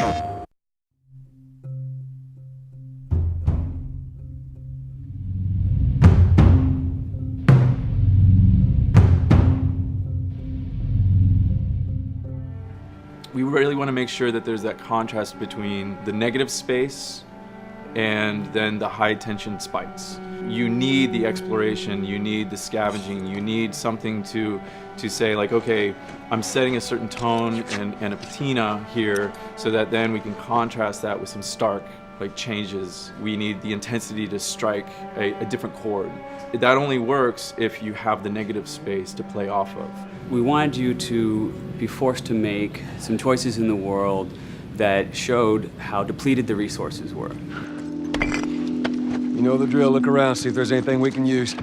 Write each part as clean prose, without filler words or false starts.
We really want to make sure that there's that contrast between the negative space and then the high tension spikes. You need the exploration, you need the scavenging, you need something to say like, okay, I'm setting a certain tone and a patina here so that then we can contrast that with some stark like changes. We need the intensity to strike a different chord. That only works if you have the negative space to play off of. We wanted you to be forced to make some choices in the world that showed how depleted the resources were. You know the drill. Look around, see if there's anything we can use.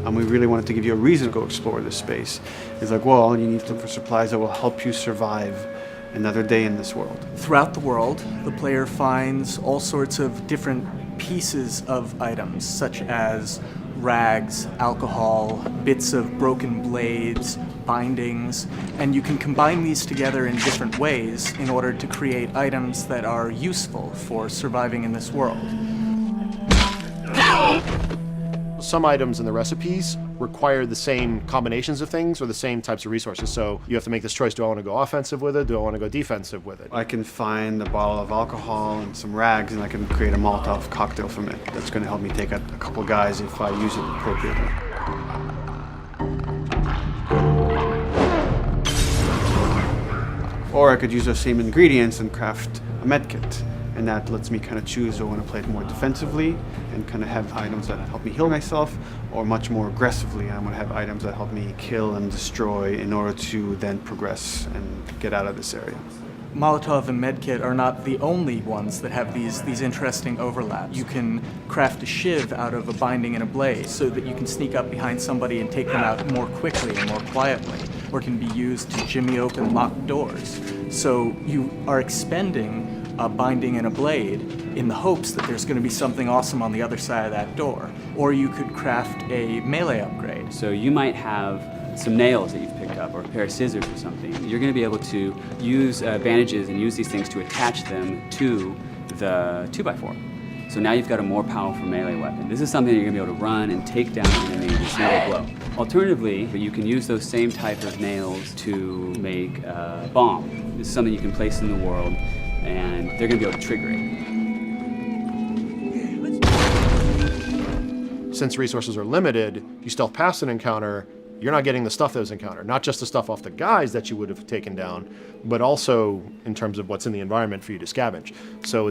And we really wanted to give you a reason to go explore this space. It's like, well, you need to look for supplies that will help you survive another day in this world. Throughout the world, the player finds all sorts of different pieces of items, such as rags, alcohol, bits of broken blades, bindings, and you can combine these together in different ways in order to create items that are useful for surviving in this world. Some items in the recipes require the same combinations of things or the same types of resources. So you have to make this choice. Do I want to go offensive with it? Do I want to go defensive with it? I can find a bottle of alcohol and some rags and I can create a Molotov cocktail from it. That's going to help me take out a couple guys if I use it appropriately. Or I could use those same ingredients and craft a medkit. And that lets me kind of choose, do I want to play it more defensively and kind of have items that help me heal myself, or much more aggressively, I want to have items that help me kill and destroy in order to then progress and get out of this area. Molotov and Medkit are not the only ones that have these interesting overlaps. You can craft a shiv out of a binding and a blade so that you can sneak up behind somebody and take them out more quickly and more quietly, or can be used to jimmy open locked doors. So you are expending a binding and a blade in the hopes that there's going to be something awesome on the other side of that door. Or you could craft a melee upgrade. So you might have some nails that you've picked up or a pair of scissors or something. You're going to be able to use bandages and use these things to attach them to the 2x4. So now you've got a more powerful melee weapon. This is something you're going to be able to run and take down an enemy with a single blow. Alternatively, you can use those same type of nails to make a bomb. This is something you can place in the world and they're going to be able to trigger it. Since resources are limited, you stealth past an encounter, you're not getting the stuff that was encountered. Not just the stuff off the guys that you would have taken down, but also in terms of what's in the environment for you to scavenge. So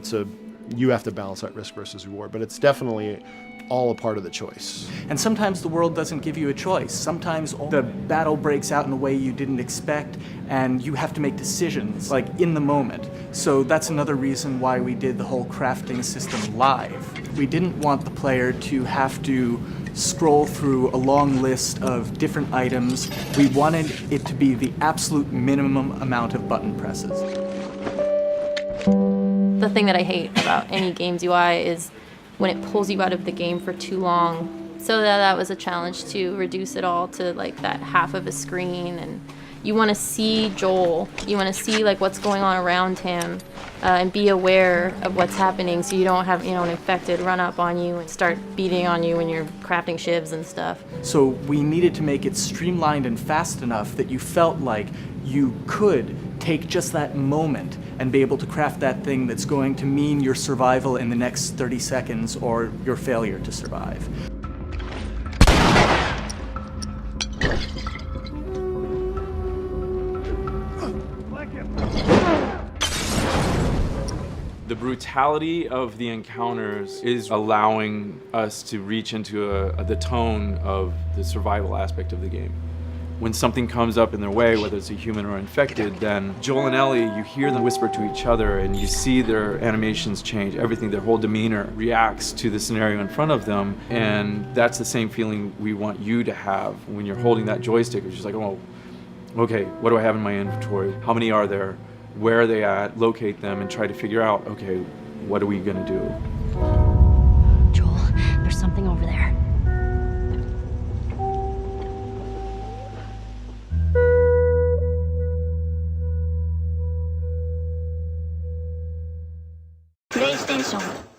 you have to balance that risk versus reward, but it's definitely all a part of the choice. And sometimes the world doesn't give you a choice. Sometimes the battle breaks out in a way you didn't expect, and you have to make decisions, like in the moment. So that's another reason why we did the whole crafting system live. We didn't want the player to have to scroll through a long list of different items. We wanted it to be the absolute minimum amount of button presses. The thing that I hate about any game's UI is when it pulls you out of the game for too long. So that was a challenge to reduce it all to like that half of a screen. And you want to see Joel. You want to see like what's going on around him and be aware of what's happening so you don't have an infected run up on you and start beating on you when you're crafting shivs and stuff. So we needed to make it streamlined and fast enough that you felt like you could take just that moment and be able to craft that thing that's going to mean your survival in the next 30 seconds or your failure to survive. The brutality of the encounters is allowing us to reach into the tone of the survival aspect of the game. When something comes up in their way, whether it's a human or infected, then Joel and Ellie, you hear them whisper to each other and you see their animations change. Everything, their whole demeanor reacts to the scenario in front of them. And that's the same feeling we want you to have when you're holding that joystick. It's just like, oh, okay, what do I have in my inventory? How many are there? Where are they at? Locate them and try to figure out, okay, what are we gonna do? Joel, there's something over there. テンション